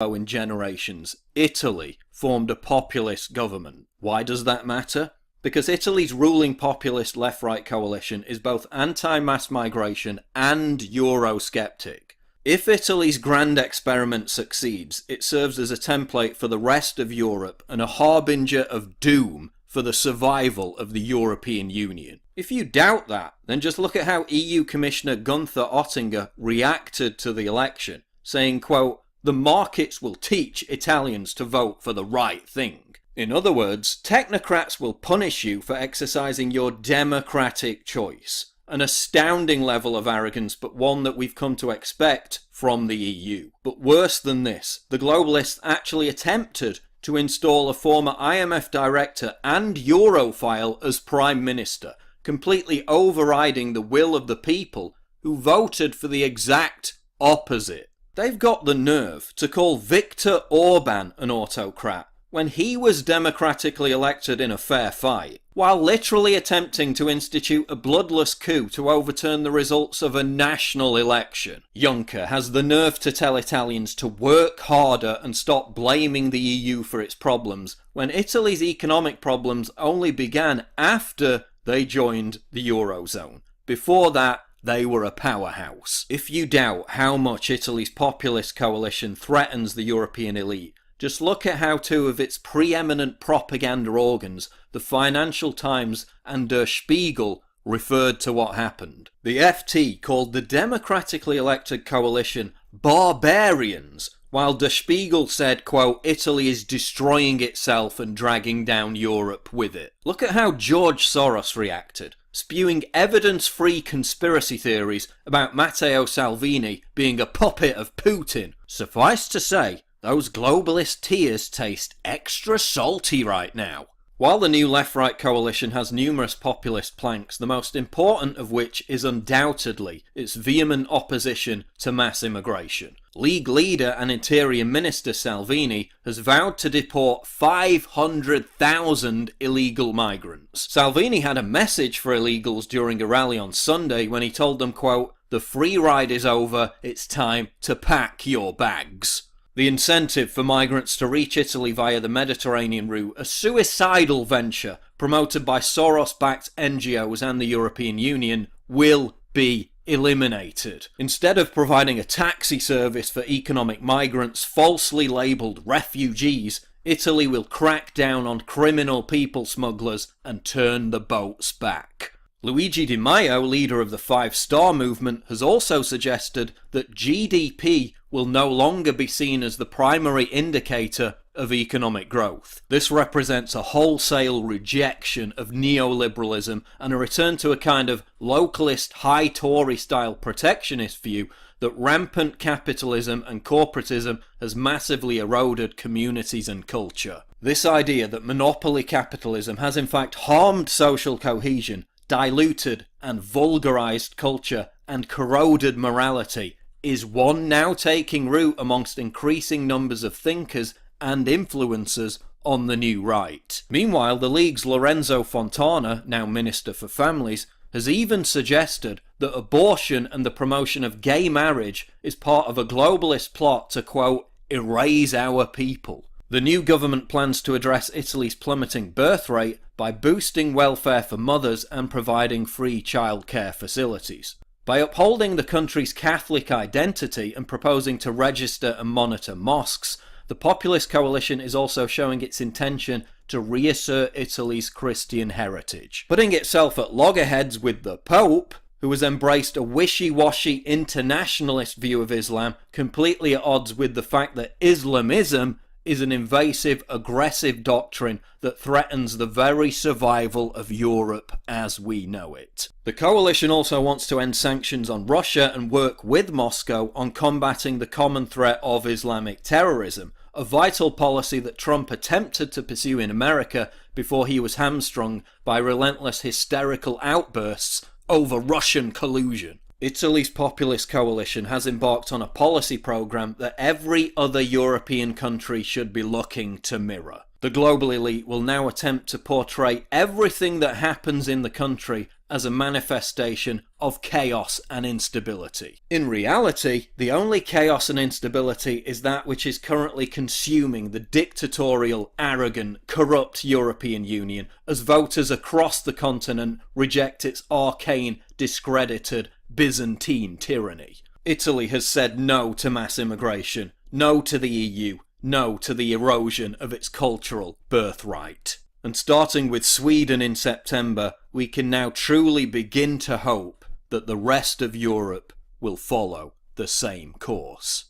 in generations, Italy formed a populist government. Why does that matter? Because Italy's ruling populist left-right coalition is both anti-mass migration and Eurosceptic. If Italy's grand experiment succeeds, it serves as a template for the rest of Europe and a harbinger of doom for the survival of the European Union. If you doubt that, then just look at how EU Commissioner Gunther Oettinger reacted to the election, saying, quote, "The markets will teach Italians to vote for the right thing." In other words, technocrats will punish you for exercising your democratic choice. An astounding level of arrogance, but one that we've come to expect from the EU. But worse than this, the globalists actually attempted to install a former IMF director and Europhile as Prime Minister, completely overriding the will of the people who voted for the exact opposite. They've got the nerve to call Viktor Orban an autocrat when he was democratically elected in a fair fight, while literally attempting to institute a bloodless coup to overturn the results of a national election. Juncker has the nerve to tell Italians to work harder and stop blaming the EU for its problems, when Italy's economic problems only began after they joined the Eurozone. Before that, they were a powerhouse. If you doubt how much Italy's populist coalition threatens the European elite, just look at how two of its preeminent propaganda organs, the Financial Times and Der Spiegel, referred to what happened. The FT called the democratically elected coalition barbarians, while Der Spiegel said, quote, "Italy is destroying itself and dragging down Europe with it." Look at how George Soros reacted, spewing evidence-free conspiracy theories about Matteo Salvini being a puppet of Putin. Suffice to say, those globalist tears taste extra salty right now. While the new left-right coalition has numerous populist planks, the most important of which is undoubtedly its vehement opposition to mass immigration. League leader and Interior Minister Salvini has vowed to deport 500,000 illegal migrants. Salvini had a message for illegals during a rally on Sunday when he told them, quote, "The free ride is over, it's time to pack your bags." The incentive for migrants to reach Italy via the Mediterranean route, a suicidal venture promoted by Soros-backed NGOs and the European Union, will be eliminated. Instead of providing a taxi service for economic migrants falsely labelled refugees, Italy will crack down on criminal people smugglers and turn the boats back. Luigi Di Maio, leader of the Five Star Movement, has also suggested that GDP will no longer be seen as the primary indicator of economic growth. This represents a wholesale rejection of neoliberalism and a return to a kind of localist, high Tory-style protectionist view that rampant capitalism and corporatism has massively eroded communities and culture. This idea that monopoly capitalism has in fact harmed social cohesion, diluted and vulgarized culture, and corroded morality is one now taking root amongst increasing numbers of thinkers and influencers on the new right. Meanwhile, the League's Lorenzo Fontana, now Minister for Families, has even suggested that abortion and the promotion of gay marriage is part of a globalist plot to, quote, "erase our people." The new government plans to address Italy's plummeting birth rate by boosting welfare for mothers and providing free childcare facilities. By upholding the country's Catholic identity and proposing to register and monitor mosques, the populist coalition is also showing its intention to reassert Italy's Christian heritage. Putting itself at loggerheads with the Pope, who has embraced a wishy-washy internationalist view of Islam, completely at odds with the fact that Islamism is an invasive, aggressive doctrine that threatens the very survival of Europe as we know it. The coalition also wants to end sanctions on Russia and work with Moscow on combating the common threat of Islamic terrorism, a vital policy that Trump attempted to pursue in America before he was hamstrung by relentless hysterical outbursts over Russian collusion. Italy's populist coalition has embarked on a policy programme that every other European country should be looking to mirror. The global elite will now attempt to portray everything that happens in the country as a manifestation of chaos and instability. In reality, the only chaos and instability is that which is currently consuming the dictatorial, arrogant, corrupt European Union as voters across the continent reject its arcane, discredited, Byzantine tyranny. Italy has said no to mass immigration, no to the EU, no to the erosion of its cultural birthright. And starting with Sweden in September, we can now truly begin to hope that the rest of Europe will follow the same course.